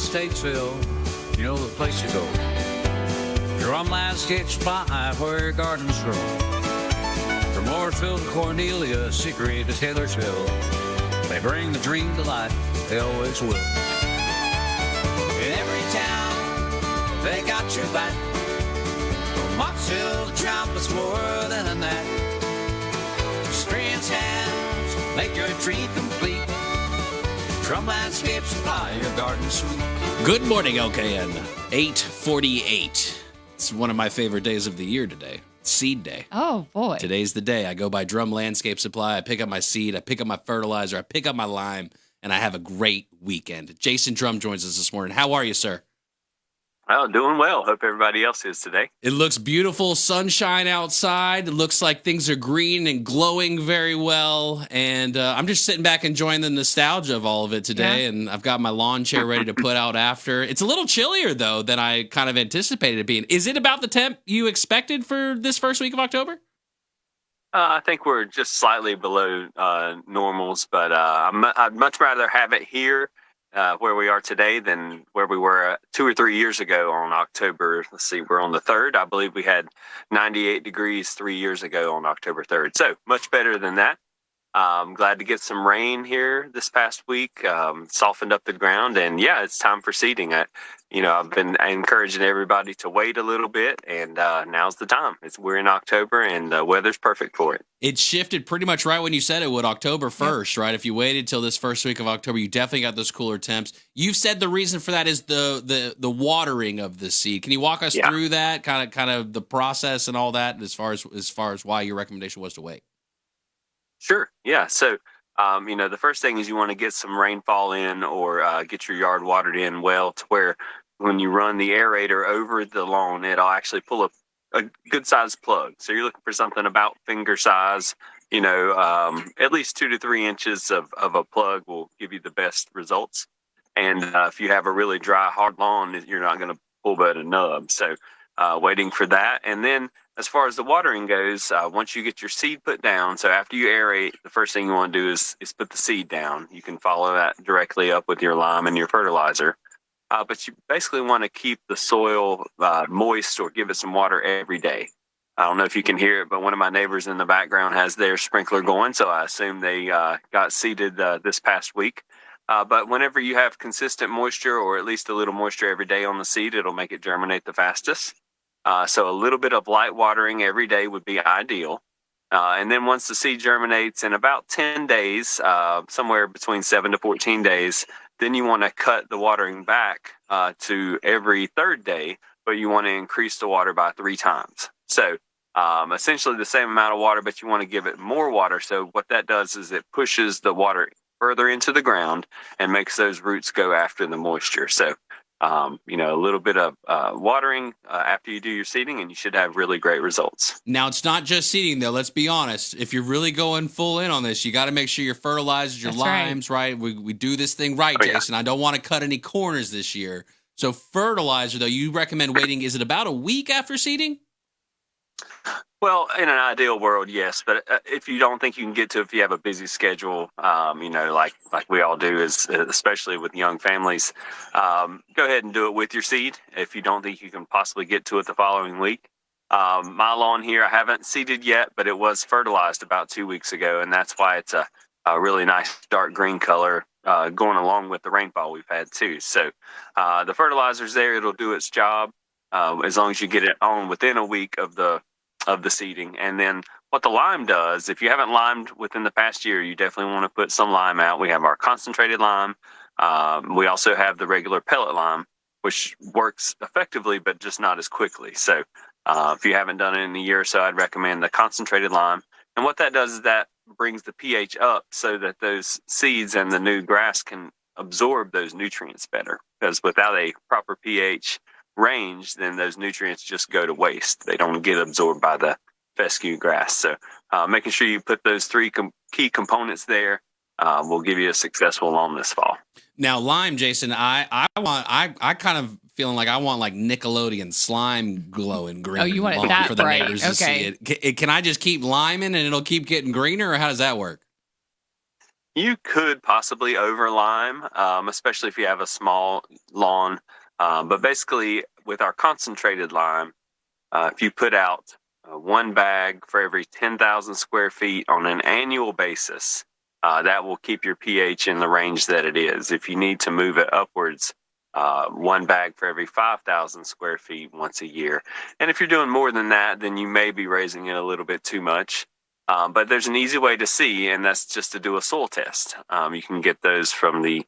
Statesville, you know the place to go. Drum Landscape Supply, where your gardens grow. From Mooresville to Cornelia, Secret to Taylorsville, they bring the dream to life, they always will. In every town, they got your back. From Moxville to Trumpet's more than that. Experience hands, make your dream complete. Drum Landscape Supply, your garden suite. Good morning, OKN. 8:48. It's one of my favorite days of the year today. Seed day. Oh, boy. Today's the day. I go by Drum Landscape Supply. I pick up my seed. I pick up my fertilizer. I pick up my lime. And I have a great weekend. Jason Drum joins us this morning. How are you, sir? Oh, doing well. Hope everybody else is today. It looks beautiful. Sunshine outside. It looks like things are green and glowing very well. And I'm just sitting back enjoying the nostalgia of all of it today. Yeah. And I've got my lawn chair ready to put out after. It's a little chillier, though, than I kind of anticipated it being. Is it about the temp you expected for this first week of October? I think we're just slightly below normals, but I'd much rather have it here where we are today than where we were 2 or 3 years ago on October. Let's see, we're on the 3rd. I believe we had 98 degrees 3 years ago on October 3rd. So much better than that. I'm glad to get some rain here this past week, softened up the ground, and yeah, it's time for seeding. I've been encouraging everybody to wait a little bit, and now's the time. We're in October, and the weather's perfect for it. It shifted pretty much right when you said it would, October 1st, right? If you waited till this first week of October, you definitely got those cooler temps. You've said the reason for that is the watering of the seed. Can you walk us through that, kind of the process and all that, as far as why your recommendation was to wait? Sure. Yeah. So, the first thing is you want to get some rainfall in or get your yard watered in well to where when you run the aerator over the lawn, it'll actually pull a good sized plug. So you're looking for something about finger size, at least 2 to 3 inches of a plug will give you the best results. And if you have a really dry, hard lawn, you're not going to pull but a nub. So waiting for that. And then as far as the watering goes, once you get your seed put down, so after you aerate, the first thing you want to do is put the seed down. You can follow that directly up with your lime and your fertilizer. But you basically want to keep the soil moist or give it some water every day. I don't know if you can hear it, but one of my neighbors in the background has their sprinkler going, so I assume they got seeded this past week. But whenever you have consistent moisture or at least a little moisture every day on the seed, it'll make it germinate the fastest. So a little bit of light watering every day would be ideal. And then once the seed germinates in about 10 days, somewhere between 7 to 14 days, then you want to cut the watering back to every 3rd day, but you want to increase the water by 3 times. So essentially the same amount of water, but you want to give it more water. So what that does is it pushes the water further into the ground and makes those roots go after the moisture. So a little bit of watering after you do your seeding, and you should have really great results. Now, it's not just seeding, though. Let's be honest. If you're really going full in on this, you got to make sure your fertilizers, your limes, right? We do this thing right, Jason. I don't want to cut any corners this year. So fertilizer, though, you recommend waiting, is it about a week after seeding? Well, in an ideal world, yes. But if you don't think you can get to it, if you have a busy schedule, like we all do, especially with young families, go ahead and do it with your seed. If you don't think you can possibly get to it the following week. My lawn here, I haven't seeded yet, but it was fertilized about 2 weeks ago. And that's why it's a really nice dark green color going along with the rainfall we've had too. So the fertilizer's there. It'll do its job as long as you get it on within a week of the seeding. And then what the lime does, if you haven't limed within the past year, you definitely want to put some lime out. We have our concentrated lime. We also have the regular pellet lime, which works effectively, but just not as quickly. So if you haven't done it in a year or so, I'd recommend the concentrated lime. And what that does is that brings the pH up so that those seeds and the new grass can absorb those nutrients better. Because without a proper pH range, then those nutrients just go to waste. They don't get absorbed by the fescue grass. So making sure you put those 3 key components there will give you a successful lawn this fall. Now, lime, Jason, I kind of feeling like I want like Nickelodeon slime glowing green. Oh, you want it that for the bright? neighbors to see it. Can I just keep liming and it'll keep getting greener, or how does that work? You could possibly over lime, especially if you have a small lawn. But basically, with our concentrated lime, if you put out one bag for every 10,000 square feet on an annual basis, that will keep your pH in the range that it is. If you need to move it upwards, one bag for every 5,000 square feet once a year. And if you're doing more than that, then you may be raising it a little bit too much. But there's an easy way to see, and that's just to do a soil test. You can get those from the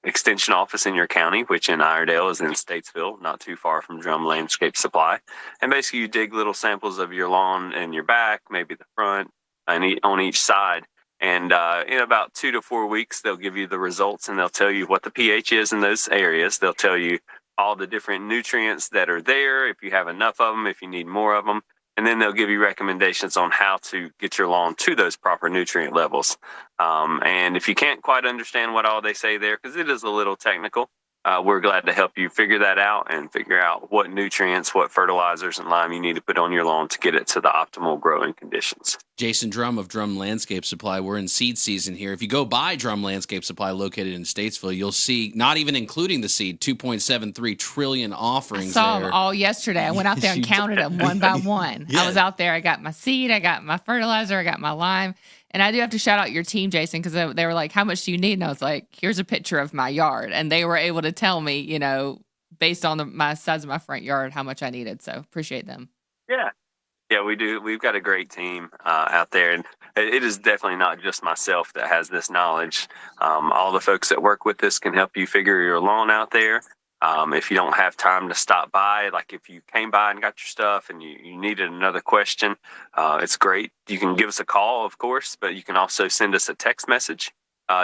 extension office in your county, which in Iredell is in Statesville, not too far from Drum Landscape Supply. And basically you dig little samples of your lawn and your back, maybe the front, and on each side. And in about 2 to 4 weeks, they'll give you the results, and they'll tell you what the pH is in those areas. They'll tell you all the different nutrients that are there, if you have enough of them, if you need more of them. And then they'll give you recommendations on how to get your lawn to those proper nutrient levels. And if you can't quite understand what all they say there, because it is a little technical, we're glad to help you figure that out and figure out what nutrients, what fertilizers and lime you need to put on your lawn to get it to the optimal growing conditions. Jason Drum of Drum Landscape Supply. We're in seed season here. If you go by Drum Landscape Supply located in Statesville, you'll see, not even including the seed, 2.73 trillion offerings. I saw there. them all yesterday. I went out there and counted them one by one. Yeah. I was out there. I got my seed. I got my fertilizer. I got my lime. And I do have to shout out your team, Jason, because they were like, how much do you need? And I was like, here's a picture of my yard. And they were able to tell me, you know, based on my size of my front yard, how much I needed. So appreciate them. Yeah. Yeah, we do. We've got a great team out there, and it is definitely not just myself that has this knowledge. All the folks that work with us can help you figure your lawn out there. If you don't have time to stop by, like if you came by and got your stuff and you needed another question, it's great. You can give us a call, of course, but you can also send us a text message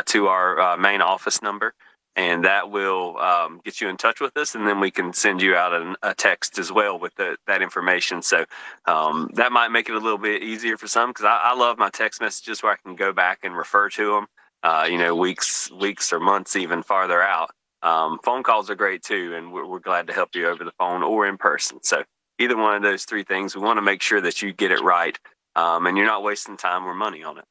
to our main office number. And that will get you in touch with us, and then we can send you out a text as well with that information. So that might make it a little bit easier for some, because I love my text messages where I can go back and refer to them, weeks or months even farther out. Phone calls are great too, and we're glad to help you over the phone or in person. So either one of those three things, we want to make sure that you get it right, and you're not wasting time or money on it.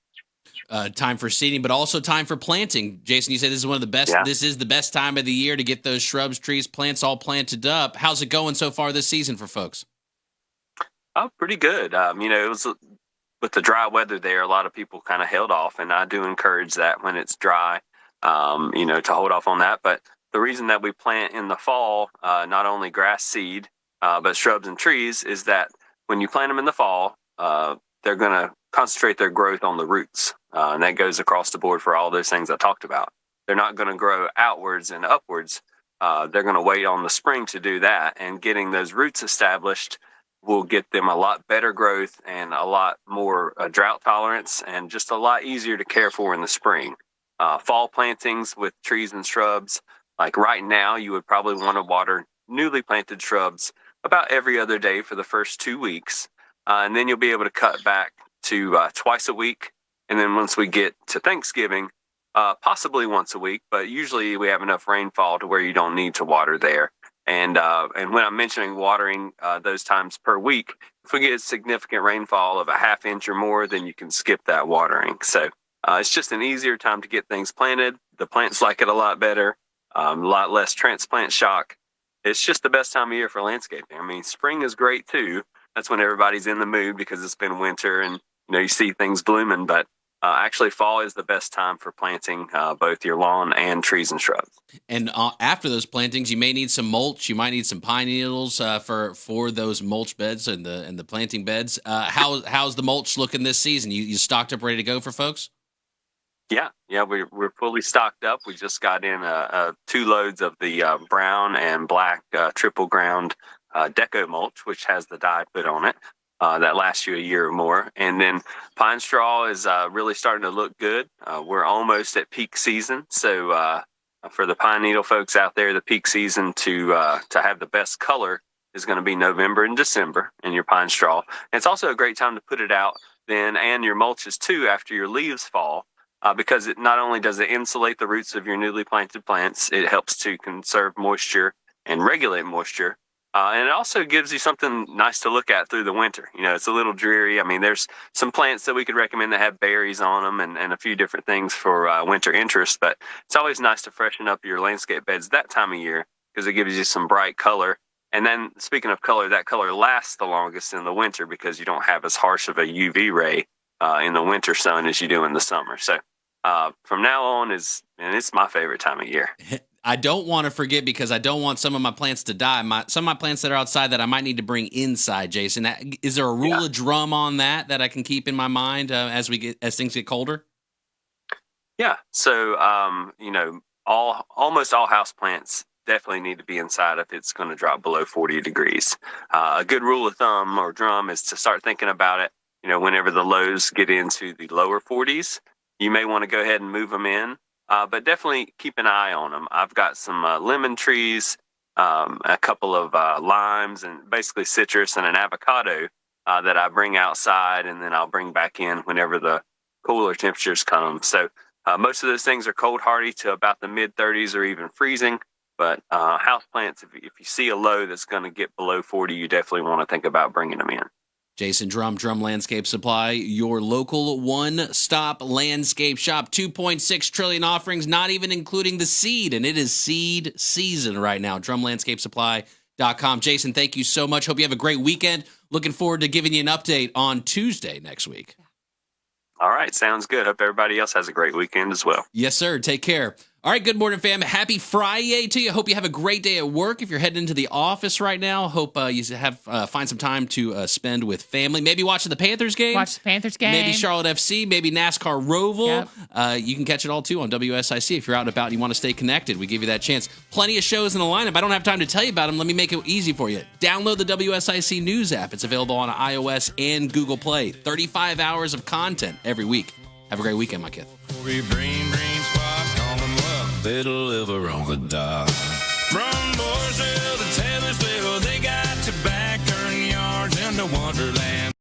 Time for seeding, but also time for planting. Jason, you said this is one of the best. Yeah. This is the best time of the year to get those shrubs, trees, plants all planted up. How's it going so far this season for folks? Oh, pretty good. It was with the dry weather there. A lot of people kind of held off, and I do encourage that when it's dry, to hold off on that. But the reason that we plant in the fall, not only grass seed, but shrubs and trees, is that when you plant them in the fall, they're going to concentrate their growth on the roots. And that goes across the board for all those things I talked about. They're not going to grow outwards and upwards. They're going to wait on the spring to do that. And getting those roots established will get them a lot better growth and a lot more drought tolerance, and just a lot easier to care for in the spring. Fall plantings with trees and shrubs, like right now, you would probably want to water newly planted shrubs about every other day for the first 2 weeks. And then you'll be able to cut back to twice a week. And then once we get to Thanksgiving, possibly once a week, but usually we have enough rainfall to where you don't need to water there. And when I'm mentioning watering those times per week, if we get significant rainfall of a half inch or more, then you can skip that watering. So it's just an easier time to get things planted. The plants like it a lot better, a lot less transplant shock. It's just the best time of year for landscaping. I mean, spring is great too. That's when everybody's in the mood because it's been winter and you see things blooming, but actually fall is the best time for planting both your lawn and trees and shrubs. And after those plantings, you may need some mulch. You might need some pine needles for those mulch beds and the planting beds. How's the mulch looking this season? You stocked up, ready to go for folks? Yeah, we're fully stocked up. We just got in 2 loads of the brown and black triple ground Deco mulch, which has the dye put on it. That lasts you a year or more. And then pine straw is really starting to look good. We're almost at peak season. So for the pine needle folks out there, the peak season to have the best color is going to be November and December in your pine straw. And it's also a great time to put it out then, and your mulches too, after your leaves fall, because it not only does it insulate the roots of your newly planted plants, it helps to conserve moisture and regulate moisture. And it also gives you something nice to look at through the winter. You know, it's a little dreary. I mean, there's some plants that we could recommend that have berries on them and a few different things for winter interest. But it's always nice to freshen up your landscape beds that time of year because it gives you some bright color. And then speaking of color, that color lasts the longest in the winter because you don't have as harsh of a UV ray in the winter sun as you do in the summer. So from now on it's my favorite time of year. I don't want to forget because I don't want some of my plants to die. Some of my plants that are outside that I might need to bring inside, Jason. Is there a rule of drum on that I can keep in my mind as things get colder? Yeah. So, almost all house plants definitely need to be inside if it's going to drop below 40 degrees. A good rule of thumb or drum is to start thinking about it. You know, whenever the lows get into the lower 40s, you may want to go ahead and move them in. But definitely keep an eye on them. I've got some lemon trees, a couple of limes, and basically citrus and an avocado that I bring outside, and then I'll bring back in whenever the cooler temperatures come. So most of those things are cold hardy to about the mid 30s or even freezing. But house plants, if you see a low that's going to get below 40, you definitely want to think about bringing them in. Jason Drum Landscape Supply, your local one-stop landscape shop. 2.6 trillion offerings, not even including the seed, and it is seed season right now. DrumLandscapeSupply.com. Jason, thank you so much. Hope you have a great weekend. Looking forward to giving you an update on Tuesday next week. All right, sounds good. Hope everybody else has a great weekend as well. Yes, sir. Take care. All right, good morning, fam. Happy Friday to you. Hope you have a great day at work. If you're heading into the office right now, hope you have find some time to spend with family. Maybe watching the Panthers game. Watch the Panthers game. Maybe Charlotte FC. Maybe NASCAR Roval. Yep. You can catch it all, too, on WSIC if you're out and about and you want to stay connected. We give you that chance. Plenty of shows in the lineup. I don't have time to tell you about them. Let me make it easy for you. Download the WSIC News app. It's available on iOS and Google Play. 35 hours of content every week. Have a great weekend, my kid. Little liver on the dock. From Mooresville to Taylorsville, they got to back turn yards into Wonderland.